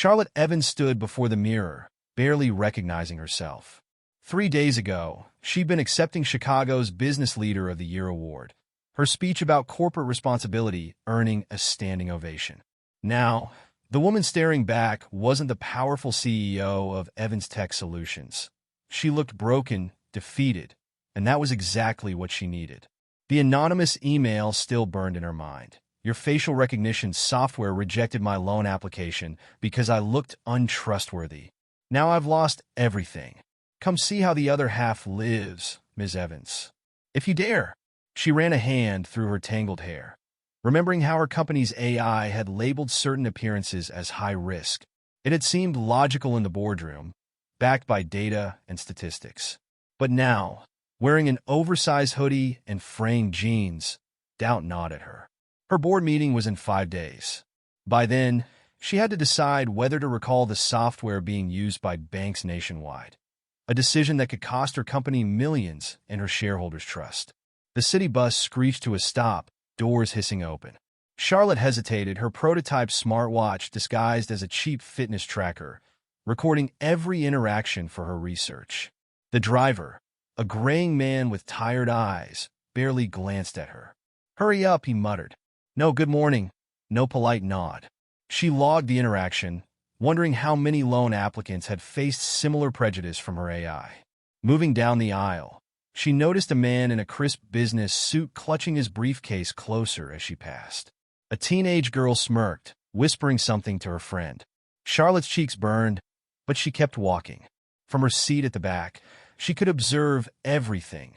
Charlotte Evans stood before the mirror, barely recognizing herself. 3 days ago, she'd been accepting Chicago's Business Leader of the Year award, her speech about corporate responsibility earning a standing ovation. Now, the woman staring back wasn't the powerful CEO of Evans Tech Solutions. She looked broken, defeated, and that was exactly what she needed. The anonymous email still burned in her mind. Your facial recognition software rejected my loan application because I looked untrustworthy. Now I've lost everything. Come see how the other half lives, Ms. Evans. If you dare. She ran a hand through her tangled hair, remembering how her company's AI had labeled certain appearances as high risk. It had seemed logical in the boardroom, backed by data and statistics. But now, wearing an oversized hoodie and fraying jeans, doubt gnawed at her. Her board meeting was in 5 days. By then, she had to decide whether to recall the software being used by banks nationwide, a decision that could cost her company millions and her shareholders' trust. The city bus screeched to a stop, doors hissing open. Charlotte hesitated, her prototype smartwatch disguised as a cheap fitness tracker, recording every interaction for her research. The driver, a graying man with tired eyes, barely glanced at her. "Hurry up," he muttered. "No good morning." No polite nod. She logged the interaction, wondering how many loan applicants had faced similar prejudice from her AI. Moving down the aisle, she noticed a man in a crisp business suit clutching his briefcase closer as she passed. A teenage girl smirked, whispering something to her friend. Charlotte's cheeks burned, but she kept walking. From her seat at the back, she could observe everything.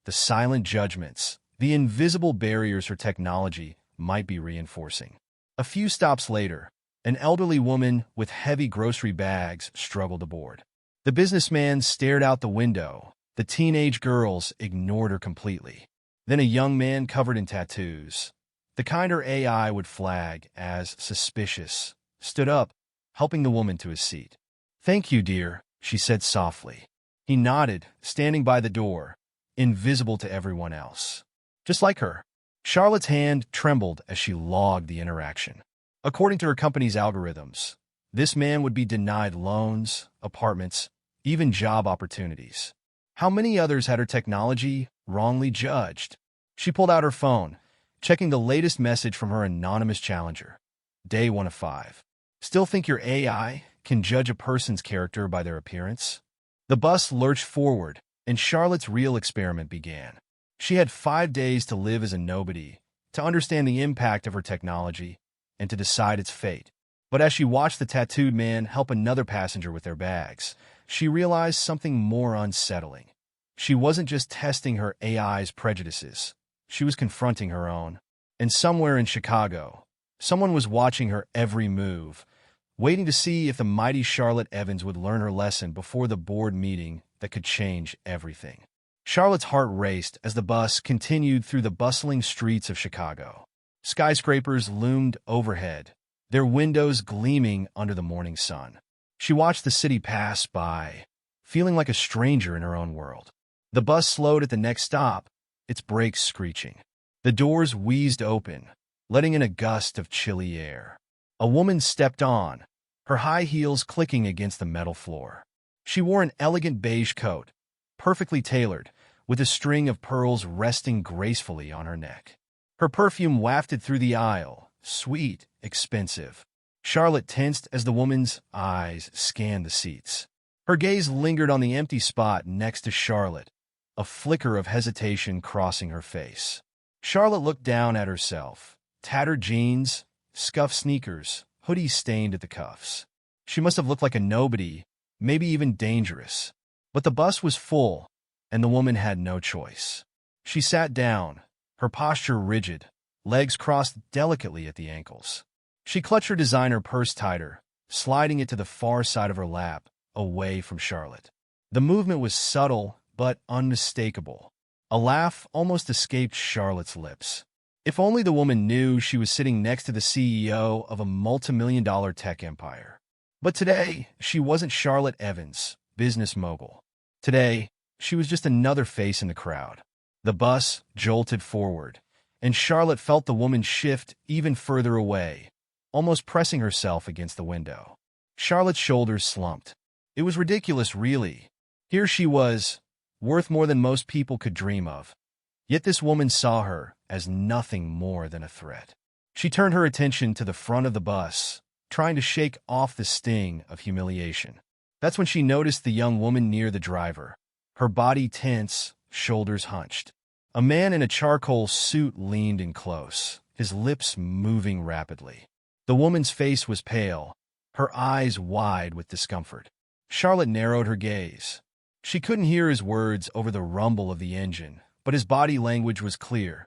The silent judgments, the invisible barriers her technology might be reinforcing. A few stops later, an elderly woman with heavy grocery bags struggled aboard. The businessman stared out the window. The teenage girls ignored her completely. Then a young man covered in tattoos, the kind her AI would flag as suspicious, stood up, helping the woman to his seat. "Thank you, dear," she said softly. He nodded, standing by the door, invisible to everyone else. Just like her. Charlotte's hand trembled as she logged the interaction. According to her company's algorithms, this man would be denied loans, apartments, even job opportunities. How many others had her technology wrongly judged? She pulled out her phone, checking the latest message from her anonymous challenger. Day 1 of 5. Still think your AI can judge a person's character by their appearance? The bus lurched forward, and Charlotte's real experiment began. She had 5 days to live as a nobody, to understand the impact of her technology, and to decide its fate. But as she watched the tattooed man help another passenger with their bags, she realized something more unsettling. She wasn't just testing her AI's prejudices. She was confronting her own. And somewhere in Chicago, someone was watching her every move, waiting to see if the mighty Charlotte Evans would learn her lesson before the board meeting that could change everything. Charlotte's heart raced as the bus continued through the bustling streets of Chicago. Skyscrapers loomed overhead, their windows gleaming under the morning sun. She watched the city pass by, feeling like a stranger in her own world. The bus slowed at the next stop, its brakes screeching. The doors wheezed open, letting in a gust of chilly air. A woman stepped on, her high heels clicking against the metal floor. She wore an elegant beige coat, perfectly tailored, with a string of pearls resting gracefully on her neck. Her perfume wafted through the aisle, sweet, expensive. Charlotte tensed as the woman's eyes scanned the seats. Her gaze lingered on the empty spot next to Charlotte, a flicker of hesitation crossing her face. Charlotte looked down at herself. Tattered jeans, scuffed sneakers, hoodie stained at the cuffs. She must have looked like a nobody, maybe even dangerous. But the bus was full, and the woman had no choice. She sat down, her posture rigid, legs crossed delicately at the ankles. She clutched her designer purse tighter, sliding it to the far side of her lap, away from Charlotte. The movement was subtle but unmistakable. A laugh almost escaped Charlotte's lips. If only the woman knew she was sitting next to the CEO of a multimillion-dollar tech empire. But today, she wasn't Charlotte Evans, business mogul. Today, she was just another face in the crowd. The bus jolted forward, and Charlotte felt the woman shift even further away, almost pressing herself against the window. Charlotte's shoulders slumped. It was ridiculous, really. Here she was, worth more than most people could dream of. Yet this woman saw her as nothing more than a threat. She turned her attention to the front of the bus, trying to shake off the sting of humiliation. That's when she noticed the young woman near the driver, her body tense, shoulders hunched. A man in a charcoal suit leaned in close, his lips moving rapidly. The woman's face was pale, her eyes wide with discomfort. Charlotte narrowed her gaze. She couldn't hear his words over the rumble of the engine, but his body language was clear.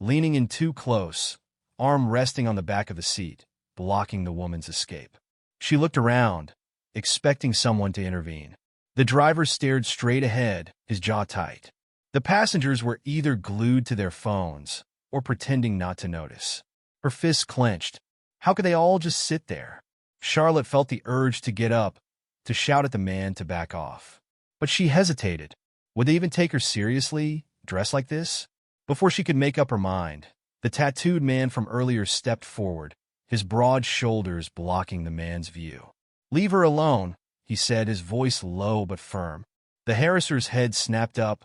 Leaning in too close, arm resting on the back of the seat, blocking the woman's escape. She looked around, expecting someone to intervene. The driver stared straight ahead, his jaw tight. The passengers were either glued to their phones or pretending not to notice. Her fists clenched. How could they all just sit there? Charlotte felt the urge to get up, to shout at the man to back off. But she hesitated. Would they even take her seriously, dressed like this? Before she could make up her mind, the tattooed man from earlier stepped forward, his broad shoulders blocking the man's view. "Leave her alone," he said, his voice low but firm. The harasser's head snapped up,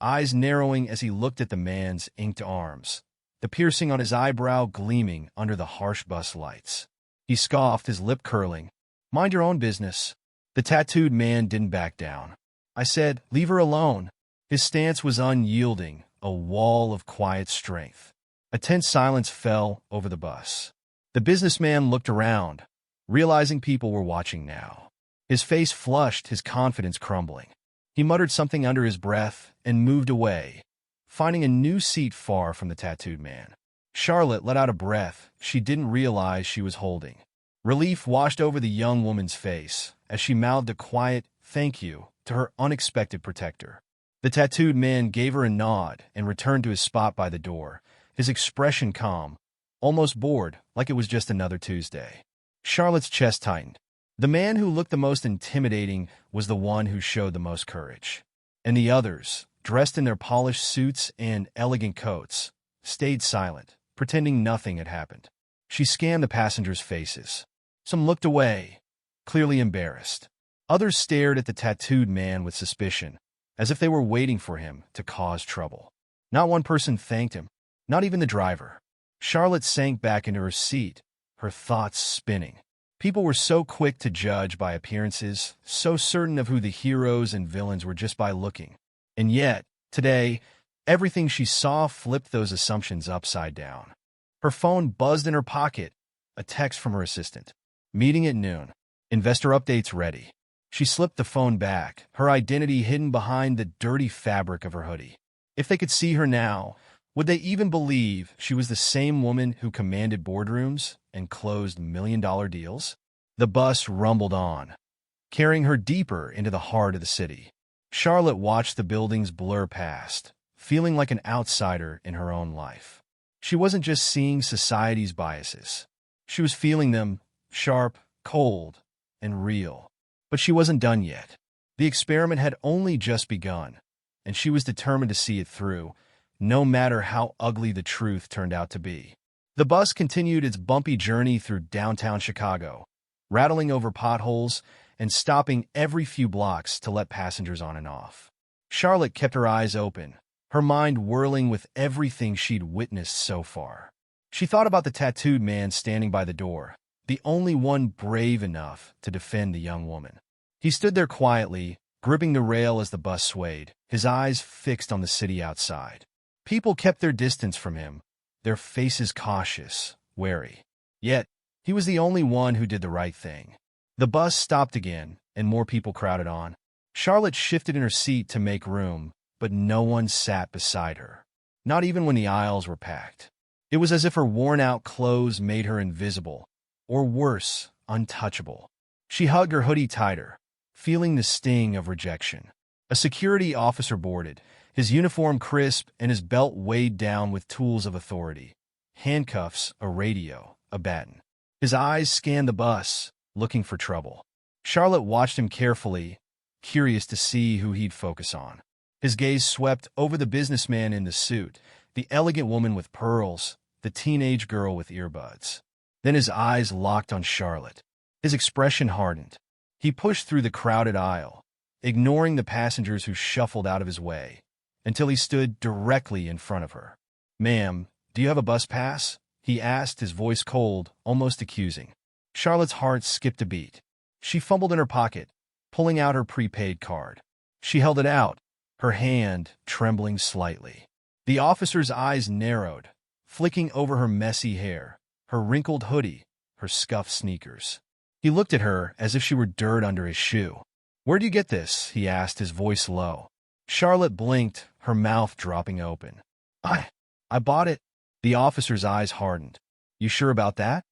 eyes narrowing as he looked at the man's inked arms, the piercing on his eyebrow gleaming under the harsh bus lights. He scoffed, his lip curling. "Mind your own business." The tattooed man didn't back down. "I said, leave her alone." His stance was unyielding, a wall of quiet strength. A tense silence fell over the bus. The businessman looked around, realizing people were watching now. His face flushed, his confidence crumbling. He muttered something under his breath and moved away, finding a new seat far from the tattooed man. Charlotte let out a breath she didn't realize she was holding. Relief washed over the young woman's face as she mouthed a quiet "thank you" to her unexpected protector. The tattooed man gave her a nod and returned to his spot by the door, his expression calm, almost bored, like it was just another Tuesday. Charlotte's chest tightened. The man who looked the most intimidating was the one who showed the most courage. And the others, dressed in their polished suits and elegant coats, stayed silent, pretending nothing had happened. She scanned the passengers' faces. Some looked away, clearly embarrassed. Others stared at the tattooed man with suspicion, as if they were waiting for him to cause trouble. Not one person thanked him, not even the driver. Charlotte sank back into her seat, her thoughts spinning. People were so quick to judge by appearances, so certain of who the heroes and villains were just by looking. And yet, today, everything she saw flipped those assumptions upside down. Her phone buzzed in her pocket, a text from her assistant. "Meeting at noon. Investor updates ready." She slipped the phone back, her identity hidden behind the dirty fabric of her hoodie. If they could see her now, would they even believe she was the same woman who commanded boardrooms and closed million-dollar deals? The bus rumbled on, carrying her deeper into the heart of the city. Charlotte watched the buildings blur past, feeling like an outsider in her own life. She wasn't just seeing society's biases. She was feeling them, sharp, cold, and real. But she wasn't done yet. The experiment had only just begun, and she was determined to see it through, no matter how ugly the truth turned out to be. The bus continued its bumpy journey through downtown Chicago, rattling over potholes and stopping every few blocks to let passengers on and off. Charlotte kept her eyes open, her mind whirling with everything she'd witnessed so far. She thought about the tattooed man standing by the door, the only one brave enough to defend the young woman. He stood there quietly, gripping the rail as the bus swayed, his eyes fixed on the city outside. People kept their distance from him, their faces cautious, wary. Yet, he was the only one who did the right thing. The bus stopped again, and more people crowded on. Charlotte shifted in her seat to make room, but no one sat beside her, not even when the aisles were packed. It was as if her worn-out clothes made her invisible, or worse, untouchable. She hugged her hoodie tighter, feeling the sting of rejection. A security officer boarded, his uniform crisp and his belt weighed down with tools of authority. Handcuffs, a radio, a baton. His eyes scanned the bus, looking for trouble. Charlotte watched him carefully, curious to see who he'd focus on. His gaze swept over the businessman in the suit, the elegant woman with pearls, the teenage girl with earbuds. Then his eyes locked on Charlotte. His expression hardened. He pushed through the crowded aisle, ignoring the passengers who shuffled out of his way, until he stood directly in front of her. "Ma'am, do you have a bus pass?" he asked, his voice cold, almost accusing. Charlotte's heart skipped a beat. She fumbled in her pocket, pulling out her prepaid card. She held it out, her hand trembling slightly. The officer's eyes narrowed, flicking over her messy hair, her wrinkled hoodie, her scuffed sneakers. He looked at her as if she were dirt under his shoe. "Where do you get this?" he asked, his voice low. Charlotte blinked, her mouth dropping open. I bought it." The officer's eyes hardened. "You sure about that?"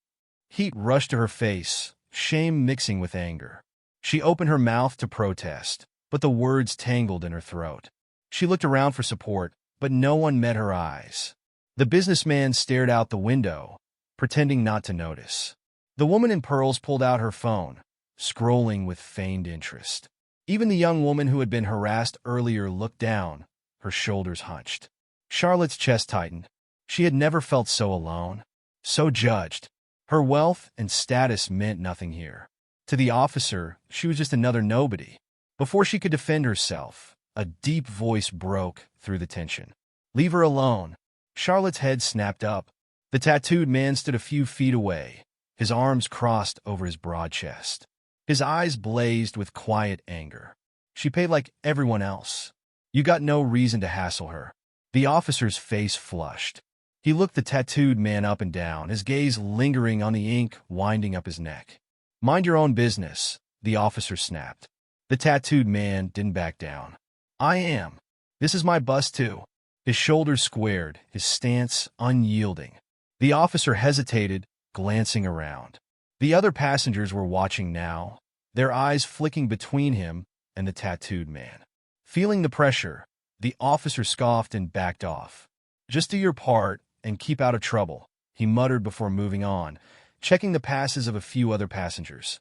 Heat rushed to her face, shame mixing with anger. She opened her mouth to protest, but the words tangled in her throat. She looked around for support, but no one met her eyes. The businessman stared out the window, pretending not to notice. The woman in pearls pulled out her phone, scrolling with feigned interest. Even the young woman who had been harassed earlier looked down, her shoulders hunched. Charlotte's chest tightened. She had never felt so alone, so judged. Her wealth and status meant nothing here. To the officer, she was just another nobody. Before she could defend herself, a deep voice broke through the tension. "Leave her alone." Charlotte's head snapped up. The tattooed man stood a few feet away, his arms crossed over his broad chest. His eyes blazed with quiet anger. "She paid like everyone else. You got no reason to hassle her." The officer's face flushed. He looked the tattooed man up and down, his gaze lingering on the ink winding up his neck. "Mind your own business," the officer snapped. The tattooed man didn't back down. "I am. This is my bus too." His shoulders squared, his stance unyielding. The officer hesitated, glancing around. The other passengers were watching now, their eyes flicking between him and the tattooed man. Feeling the pressure, the officer scoffed and backed off. "Just do your part and keep out of trouble," he muttered before moving on, checking the passes of a few other passengers.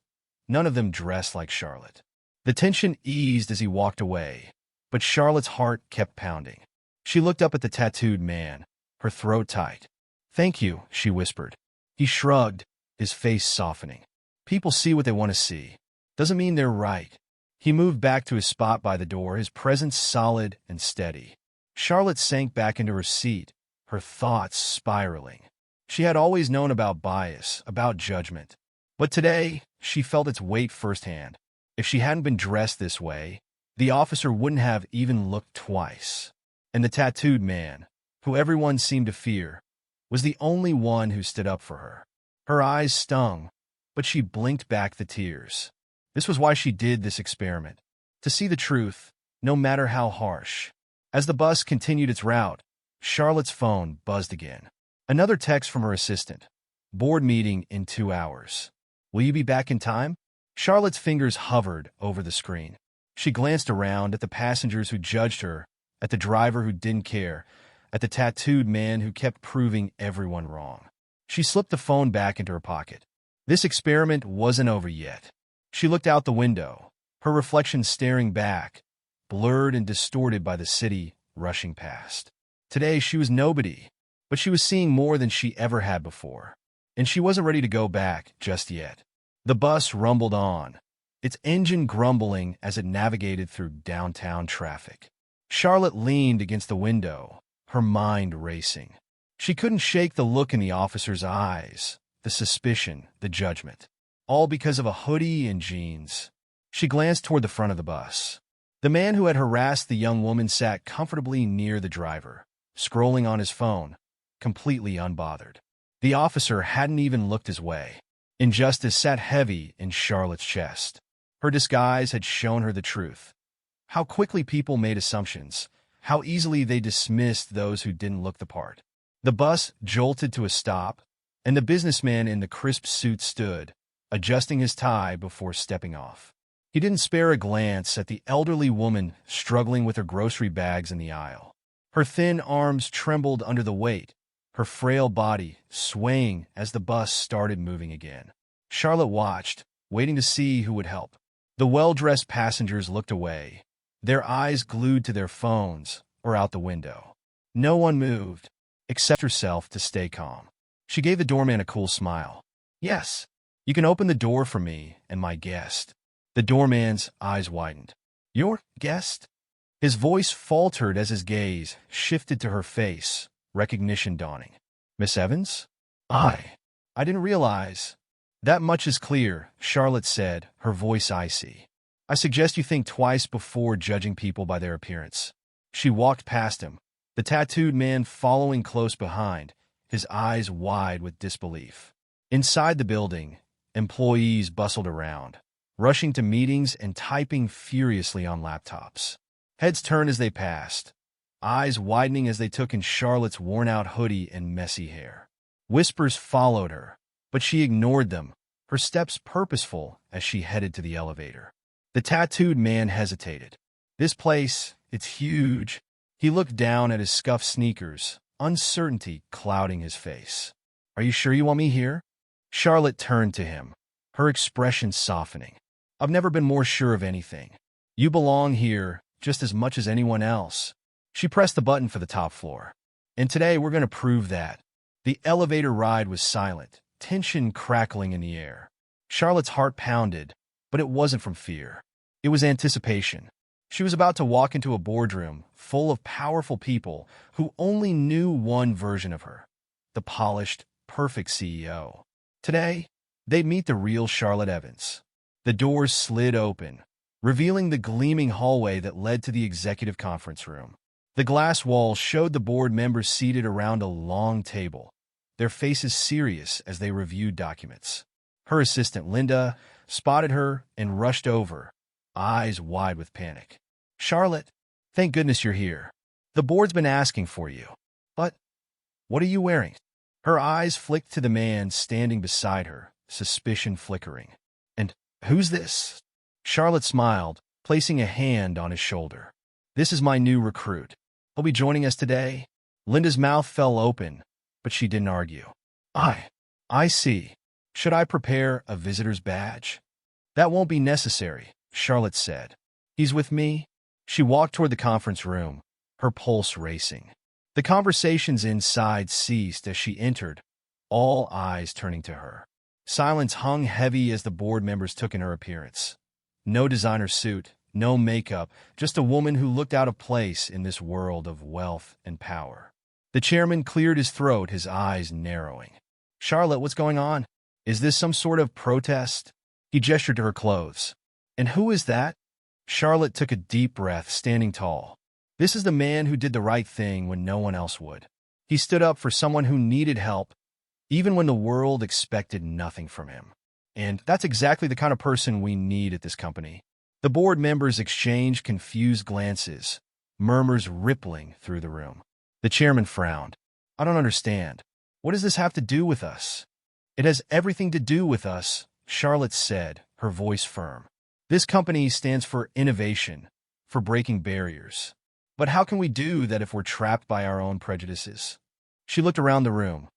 None of them dressed like Charlotte. The tension eased as he walked away, but Charlotte's heart kept pounding. She looked up at the tattooed man, her throat tight. "Thank you," she whispered. He shrugged, his face softening. "People see what they want to see. Doesn't mean they're right." He moved back to his spot by the door, his presence solid and steady. Charlotte sank back into her seat, her thoughts spiraling. She had always known about bias, about judgment. But today, she felt its weight firsthand. If she hadn't been dressed this way, the officer wouldn't have even looked twice. And the tattooed man, who everyone seemed to fear, was the only one who stood up for her. Her eyes stung, but she blinked back the tears. This was why she did this experiment, to see the truth, no matter how harsh. As the bus continued its route, Charlotte's phone buzzed again. Another text from her assistant. "Board meeting in 2 hours. Will you be back in time?" Charlotte's fingers hovered over the screen. She glanced around at the passengers who judged her, at the driver who didn't care, at the tattooed man who kept proving everyone wrong. She slipped the phone back into her pocket. This experiment wasn't over yet. She looked out the window, her reflection staring back, blurred and distorted by the city rushing past. Today she was nobody, but she was seeing more than she ever had before. And she wasn't ready to go back just yet. The bus rumbled on, its engine grumbling as it navigated through downtown traffic. Charlotte leaned against the window, her mind racing. She couldn't shake the look in the officer's eyes, the suspicion, the judgment. All because of a hoodie and jeans. She glanced toward the front of the bus. The man who had harassed the young woman sat comfortably near the driver, scrolling on his phone, completely unbothered. The officer hadn't even looked his way. Injustice sat heavy in Charlotte's chest. Her disguise had shown her the truth. How quickly people made assumptions, how easily they dismissed those who didn't look the part. The bus jolted to a stop, and the businessman in the crisp suit stood, adjusting his tie before stepping off. He didn't spare a glance at the elderly woman struggling with her grocery bags in the aisle. Her thin arms trembled under the weight, her frail body swaying as the bus started moving again. Charlotte watched, waiting to see who would help. The well-dressed passengers looked away, their eyes glued to their phones or out the window. No one moved, except herself, to stay calm. She gave the doorman a cool smile. "Yes." You can open the door for me and my guest. The doorman's eyes widened. Your guest? His voice faltered as his gaze shifted to her face, recognition dawning. Miss Evans? I didn't realize. That much is clear, Charlotte said, her voice icy. I suggest you think twice before judging people by their appearance. She walked past him, the tattooed man following close behind, his eyes wide with disbelief. Inside the building, employees bustled around, rushing to meetings and typing furiously on laptops. Heads turned as they passed, eyes widening as they took in Charlotte's worn-out hoodie and messy hair. Whispers followed her, but she ignored them, her steps purposeful as she headed to the elevator. The tattooed man hesitated. This place, it's huge. He looked down at his scuffed sneakers, uncertainty clouding his face. Are you sure you want me here? Charlotte turned to him, her expression softening. I've never been more sure of anything. You belong here just as much as anyone else. She pressed the button for the top floor. And today we're going to prove that. The elevator ride was silent, tension crackling in the air. Charlotte's heart pounded, but it wasn't from fear. It was anticipation. She was about to walk into a boardroom full of powerful people who only knew one version of her, the polished, perfect CEO. Today, they'd meet the real Charlotte Evans. The doors slid open, revealing the gleaming hallway that led to the executive conference room. The glass walls showed the board members seated around a long table, their faces serious as they reviewed documents. Her assistant, Linda, spotted her and rushed over, eyes wide with panic. Charlotte, thank goodness you're here. The board's been asking for you. But what are you wearing? Her eyes flicked to the man standing beside her, suspicion flickering. And who's this? Charlotte smiled, placing a hand on his shoulder. This is my new recruit. He'll be joining us today. Linda's mouth fell open, but she didn't argue. I see. Should I prepare a visitor's badge? That won't be necessary, Charlotte said. He's with me. She walked toward the conference room, her pulse racing. The conversations inside ceased as she entered, all eyes turning to her. Silence hung heavy as the board members took in her appearance. No designer suit, no makeup, just a woman who looked out of place in this world of wealth and power. The chairman cleared his throat, his eyes narrowing. Charlotte, what's going on? Is this some sort of protest? He gestured to her clothes. And who is that? Charlotte took a deep breath, standing tall. This is the man who did the right thing when no one else would. He stood up for someone who needed help, even when the world expected nothing from him. And that's exactly the kind of person we need at this company. The board members exchanged confused glances, murmurs rippling through the room. The chairman frowned. I don't understand. What does this have to do with us? It has everything to do with us, Charlotte said, her voice firm. This company stands for innovation, for breaking barriers. But how can we do that if we're trapped by our own prejudices? She looked around the room,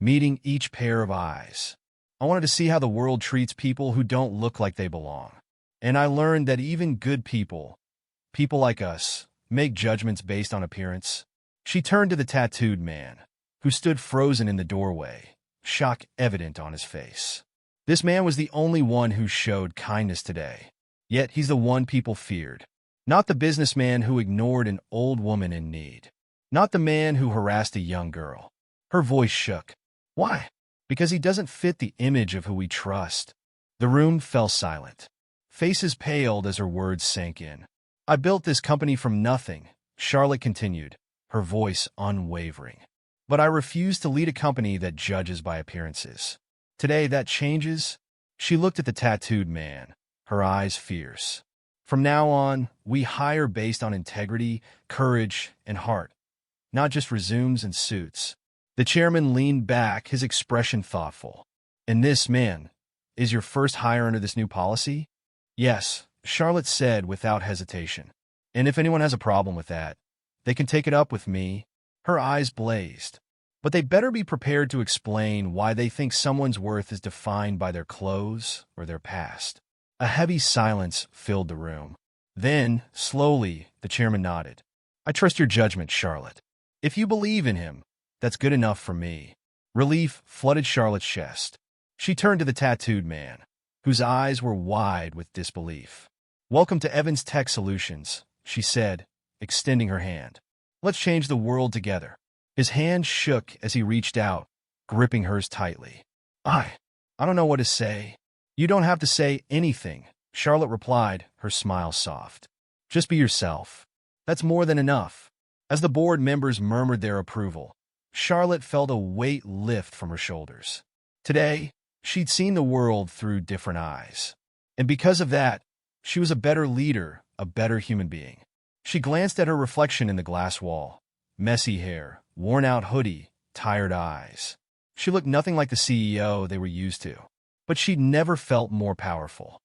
meeting each pair of eyes. I wanted to see how the world treats people who don't look like they belong. And I learned that even good people, people like us, make judgments based on appearance. She turned to the tattooed man, who stood frozen in the doorway, shock evident on his face. This man was the only one who showed kindness today. Yet he's the one people feared. Not the businessman who ignored an old woman in need. Not the man who harassed a young girl. Her voice shook. Why? Because he doesn't fit the image of who we trust. The room fell silent. Faces paled as her words sank in. I built this company from nothing, Charlotte continued, her voice unwavering. But I refuse to lead a company that judges by appearances. Today that changes. She looked at the tattooed man, her eyes fierce. From now on, we hire based on integrity, courage, and heart, not just resumes and suits. The chairman leaned back, his expression thoughtful. And this, man, is your first hire under this new policy? Yes, Charlotte said without hesitation. And if anyone has a problem with that, they can take it up with me. Her eyes blazed. But they better be prepared to explain why they think someone's worth is defined by their clothes or their past. A heavy silence filled the room. Then, slowly, the chairman nodded. I trust your judgment, Charlotte. If you believe in him, that's good enough for me. Relief flooded Charlotte's chest. She turned to the tattooed man, whose eyes were wide with disbelief. "Welcome to Evans Tech Solutions," she said, extending her hand. "Let's change the world together." His hand shook as he reached out, gripping hers tightly. I don't know what to say." "You don't have to say anything," Charlotte replied, her smile soft. "Just be yourself. That's more than enough." As the board members murmured their approval, Charlotte felt a weight lift from her shoulders. Today, she'd seen the world through different eyes. And because of that, she was a better leader, a better human being. She glanced at her reflection in the glass wall. Messy hair, worn-out hoodie, tired eyes. She looked nothing like the CEO they were used to. But she'd never felt more powerful.